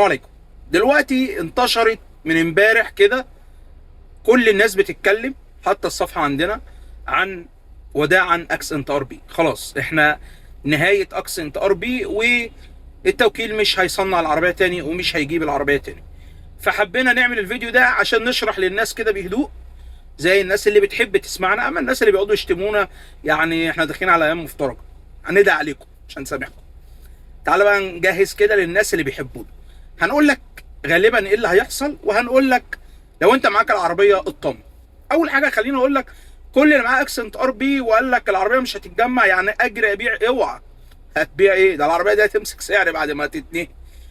عليكم. دلوقتي انتشرت من امبارح كده، كل الناس بتتكلم حتى الصفحه عندنا عن وداعا اكسنت ار بي. خلاص احنا نهايه اكسنت ار بي، والتوكيل مش هيصنع العربيه تاني ومش هيجيب العربيه تاني. فحبينا نعمل الفيديو ده عشان نشرح للناس كده بهدوء، زي الناس اللي بتحب تسمعنا. اما الناس اللي بيقعدوا يشتمونا، يعني احنا داخلين على ايام مفترجه، هندعي عليكم عشان نسامحكم. تعالى بقى نجهز كده للناس اللي بيحبونا. هنقول لك غالبا ايه اللي هيحصل، وهنقول لك لو انت معاك العربيه اطمن. اول حاجه خليني اقول لك، كل اللي معاه اكسنت ار بي وقال لك العربيه مش هتتجمع يعني اجري ابيع، اوعى. هتبيع ايه؟ ده العربيه دي هتمسك سعر بعد ما تتنهي.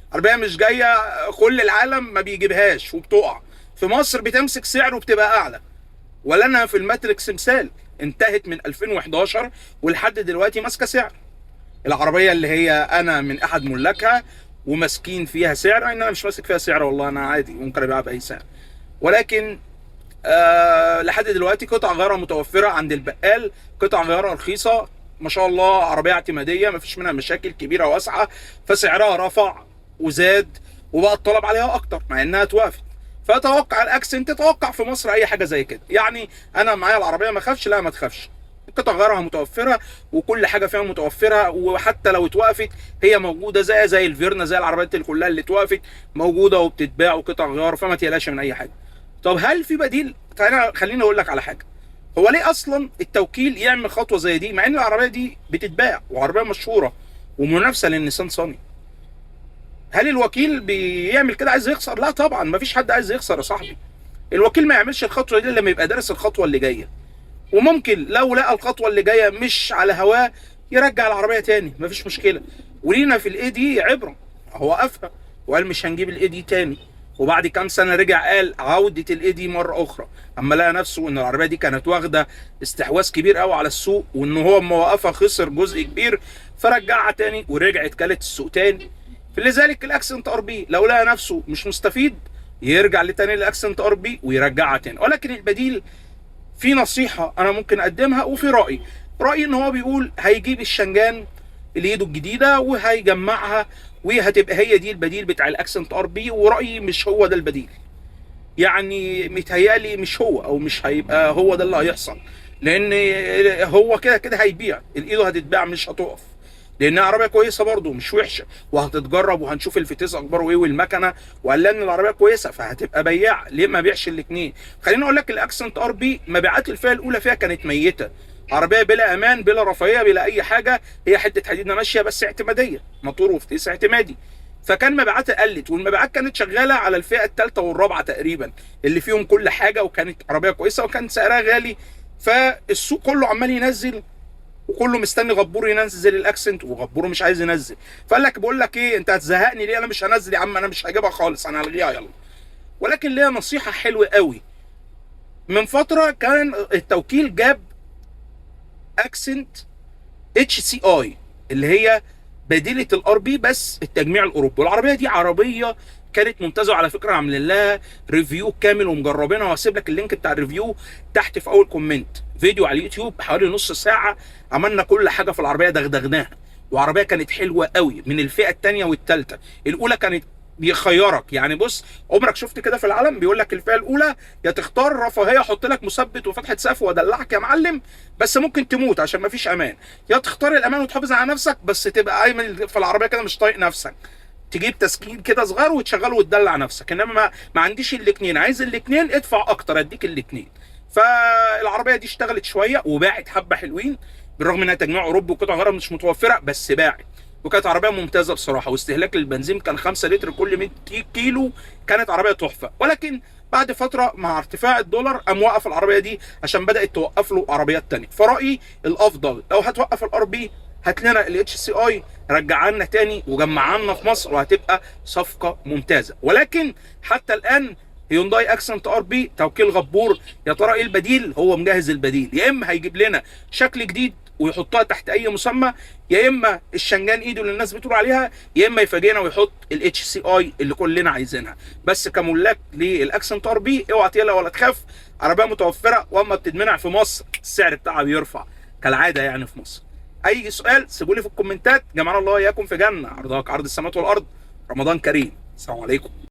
العربيه مش جايه، كل العالم ما بيجيبهاش وبتقع، في مصر بتمسك سعر وبتبقى اعلى. ولنا في الماتريكس مثال، انتهت من 2011 ولحد دلوقتي ماسكه سعر. العربيه اللي هي انا من احد ملاكها وماسكين فيها سعر، انا مش ماسك فيها سعر والله، انا عادي ممكن ابيعها باي سعر. ولكن لحد دلوقتي قطع غيارها متوفره عند البقال، قطع غيارها رخيصه ما شاء الله، عربيه اعتماديه ما فيش منها مشاكل كبيره واسعه، فسعرها رفع وزاد وبقى الطلب عليها اكتر مع انها توافق. فتوقع الاكسنت، تتوقع في مصر اي حاجه زي كده. يعني انا معايا العربيه ما اخافش، لا ما تخافش، قطع غيارها متوفره وكل حاجه فيها متوفره، وحتى لو اتوقفت هي موجوده زي الفيرنا، زي العربيات اللي كلها اللي اتوقفت موجوده وبتتباع وقطع غيار، فما تقلقش من اي حاجه. طب هل في بديل؟ خليني اقول لك على حاجه. هو ليه اصلا التوكيل يعمل خطوه زي دي مع ان العربيه دي بتتباع وعربيه مشهوره ومنافسه للنيسان صاني؟ هل الوكيل بيعمل كده عايز يخسر؟ لا طبعا، مفيش حد عايز يخسر يا صاحبي. الوكيل ما يعملش الخطوه دي لما يبقى دارس الخطوه اللي جايه، وممكن لو لقى الخطوه اللي جايه مش على هواه يرجع العربيه تاني، مفيش مشكله. ولينا في الاي دي عبره، هو وقفها وقال مش هنجيب الاي دي تاني، وبعد كام سنه رجع قال عوده الاي دي مره اخرى، اما لقى نفسه ان العربيه دي كانت واخده استحواذ كبير قوي على السوق، وان هو اما وقفها خسر جزء كبير، فرجعها تاني ورجعت كلت السوق تاني. فلذلك الاكسنت ار بي لو لقى نفسه مش مستفيد يرجع لتاني الاكسنت ار بي ويرجعها تاني. ولكن البديل، في نصيحه انا ممكن اقدمها وفي رايي ان هو بيقول هيجيب الشنجان اللي ايده الجديده وهيجمعها، وهتبقى هي دي البديل بتاع الاكسنت ار بي. ورايي مش هو ده البديل، يعني متهيالي مش هو، او مش هيبقى هو ده اللي هيحصل، لان هو كده كده هيبيع، الايده هتتباع مش هتقف، لانها عربيه كويسه برضه مش وحشه، وهتتجرب وهنشوف الفتيس اخباره ايه والمكنه، وقال ان العربيه كويسه فهتبقى بياع. ليه ما بيعش الاثنين؟ خليني اقول لك، الاكسنت ار بي مبيعات الفئه الاولى فيها كانت ميته، عربيه بلا امان بلا رفاهيه بلا اي حاجه، هي حته حديده ماشيه بس اعتماديه، موتور وفتيس اعتمادي، فكان مبيعاتها قلت، والمبيعات كانت شغاله على الفئه الثالثه والرابعه تقريبا اللي فيهم كل حاجه، وكانت عربيه كويسه وكان سعرها غالي. فالسوق كله عمال ينزل وكله مستني غبور ينزل الاكسنت، وغبور مش عايز ينزل، فقال لك بقول لك ايه، انت هتزهقني ليه؟ انا مش هنزل يا عم، انا مش هجيبها خالص، انا هلغيها يلا. ولكن ليها نصيحه حلوه قوي. من فتره كان التوكيل جاب اكسنت اتش سي اي اللي هي بديله الار بي بس التجميع الاوروبي، والعربيه دي عربيه كانت ممتازه، على فكره عاملين لها ريفيو كامل ومجربينها، وهسيب لك اللينك بتاع الريفيو تحت في اول كومنت، فيديو على اليوتيوب حوالي نص ساعه عملنا كل حاجه في العربيه، دغدغناها. وعربيه كانت حلوه قوي من الفئه الثانيه والثالثه. الاولى كانت بيخيرك، يعني بص، عمرك شفت كده في العالم بيقول لك الفئه الاولى يا تختار رفاهيه احط لك مثبت وفتحه سقف وادلعك يا معلم بس ممكن تموت عشان ما فيش امان، يا تختار الامان وتحافظ على نفسك بس تبقى قايم في العربيه كده مش طايق نفسك، تجيب تسكين كده صغير وتشغله وتدلع نفسك. انما ما عنديش الاثنين، عايز الاثنين ادفع اكتر اديك الاثنين. فالعربيه دي اشتغلت شويه وباعت حبه حلوين، بالرغم انها تجميع اوروبي وقطع غيارها مش متوفره، بس باعت، وكانت عربيه ممتازه بصراحه، واستهلاك البنزين كان 5 لتر كل 100 كيلو، كانت عربيه تحفه. ولكن بعد فتره مع ارتفاع الدولار قام وقف العربيه دي عشان بدات توقف له عربيات ثانيه. فرايي الافضل لو هتوقف الار بي هات لنا الاتش سي اي، رجع لنا تاني وجمع لنا في مصر، وهتبقى صفقه ممتازه. ولكن حتى الان هيونداي اكسنت ار بي توكيل غبور، يا ترى ايه البديل؟ هو مجهز البديل، يا اما هيجيب لنا شكل جديد ويحطها تحت اي مسمى، يا اما الشنجان ايده اللي الناس بتقول عليها، يا اما يفاجئنا ويحط الاتش سي اي اللي كلنا عايزينها. بس كملاك للاكسنت ار بي اوعى تقلق ولا تخاف، عربيه متوفره، واما بتتمنع في مصر السعر بتاعها بيرفع كالعاده يعني في مصر. اي سؤال سيبوا لي في الكومنتات. جمعنا الله واياكم في جنه عرضها كعرض السماوات والارض. رمضان كريم. السلام عليكم.